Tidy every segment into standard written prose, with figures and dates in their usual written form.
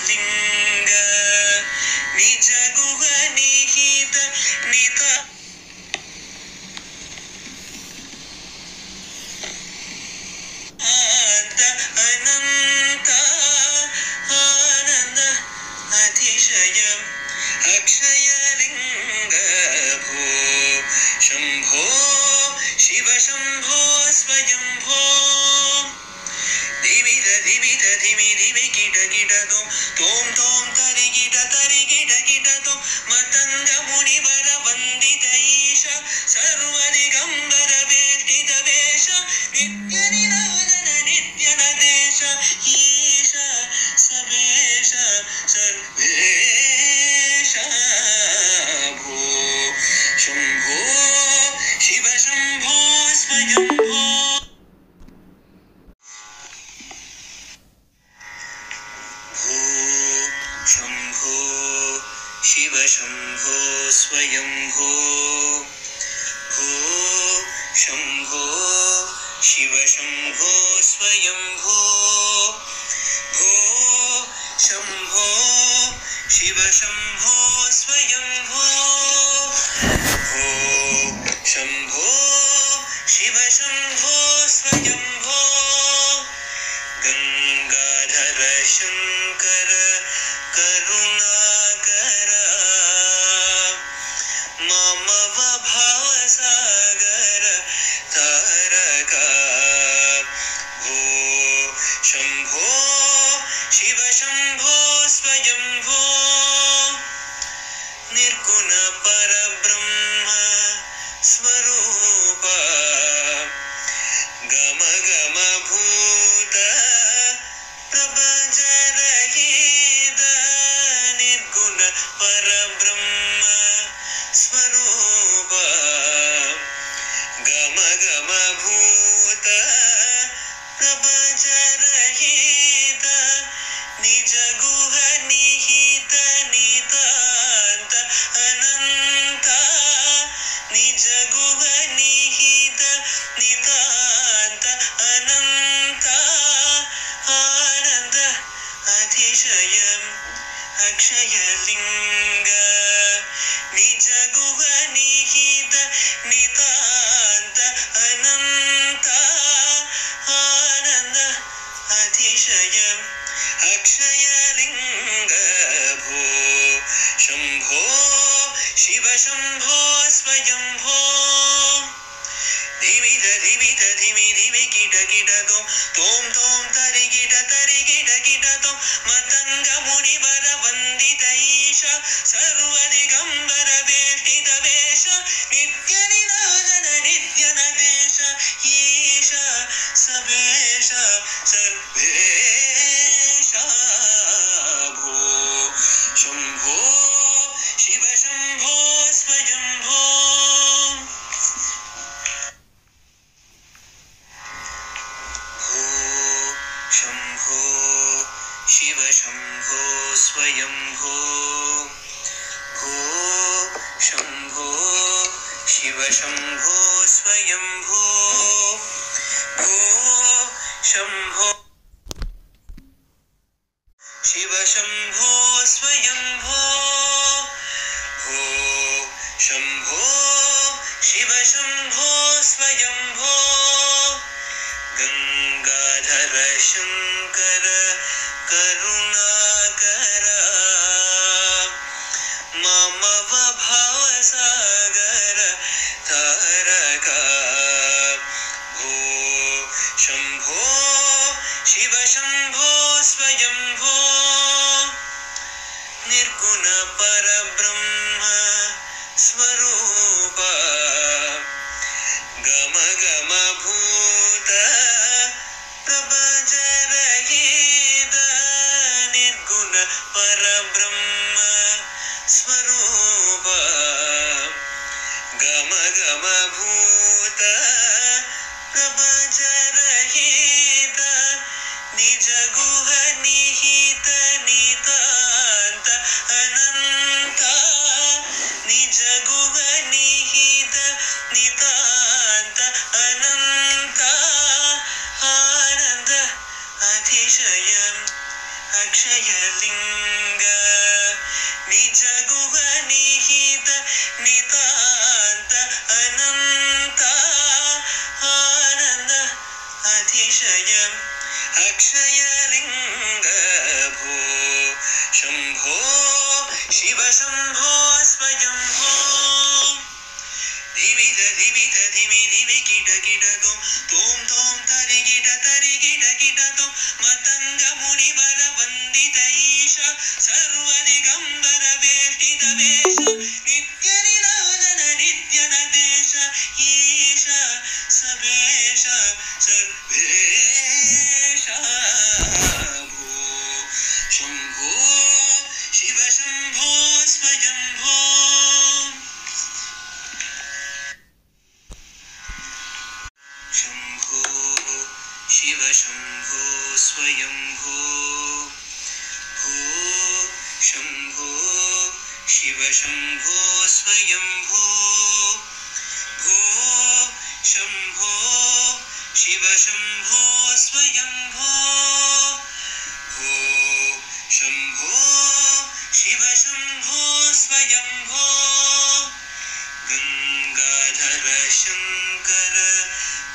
लिंग निज गुह निहित निता अनंत आनंद अतिशयम् अक्षय लिंग भो शंभो शिव शंभो स्वयंभो धिमित धिमित धिमि धिमि कीट कीट तोम तोम तरि कीट तोम मतंग मुनिवर वंदित ईश सर्वदिगंबर वेष्टित वेश नित्य निरोधन नित्य नदेश ईश सवेश सर्वेश भो शंभो शिव शंभो स्वयंभो शंभो शिव शंभो स्वयंभो भो शंभो शिव शंभो स्वयंभो भो शंभो शिव शंभो स्वयंभो भो शंभो शिव शंभो स्वयंभो गंगाधर शंकर करुणाकर ममव भावसागर तारका भो शंभो शिव शंभो स्वयंभो निर्गुण परब्रह्म स्वरूप गम गम भूत प्रपंच रहित निर्गुण परब्रह्म स्वरूप गम गम भूत प्रपंच रहित निज गुह निहित नितांत अनंत निज गुह निहित नितांत अनंत आनंद अतिशयम् अक्षय लिंग निज गुह निहित नितांत अनंत आनंद अतिशयम् अक्षय लिंग भो शंभो शिव शंभो स्वयंभो धिमित धिमित धिमि धिमि कीट तोम तोम तरि कीट तोम मतंग मुनिवर वंदित ईश सर्वदिगंबर वेष्टित वेश नित्य निरोधन नित्य नदेश ईश सवेश सर्वेश भो शंभो शिव शंभो स्वयंभो शंभो शिव शंभो स्वयंभो भो शंभो शिव शंभो स्वयंभो भो शंभो शिव शंभो स्वयंभो भो शंभो शिव शंभो स्वयंभो गंगाधर शंकर करुणाकर ममव भावसागर तारका भो शंभो शिव शंभो स्वयंभो निर्गुण परब्रह्म स्वरूप गम गम भूत प्रपंच रहित निर्गुण परब्रह्म स्वरूप गम गम भूत प्रपंच रहित निज गुह निहित नितांत अनंत निज गुह निहित नितांत अनंत आनंद अतिशयम् अक्षयलिङ्ग निज गुह निहित नितान्त अनन्त आनन्द अतिशय अक्षयलिङ्ग भो शम्भो शिव शम्भो स्वयम्भो धिमिध धिमिध धिमि धिमि किट किट तोम तोम तरि किट तोम मतंग मुनिवर वंदित ईश सर्वदिगंबर वेष्टित वेश नित्य निराजन नित्य नदेश ईश सबेश सर्वेश भो शंभो शिव शंभो स्वयंभो शंभो शिव शंभो स्वयंभो भो शंभो शिव शंभो स्वयंभो भो शंभो शिव शंभो स्वयंभो भो शंभो शिव शंभो स्वयंभो गंगाधर शंकर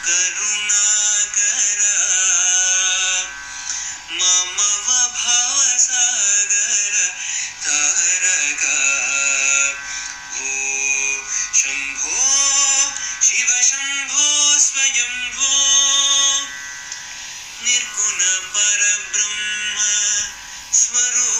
करुणाकर मम भवसागर तारक भो शंभो शिव शंभो स्वयंभो निर्गुण परब्रह्म स्वरूप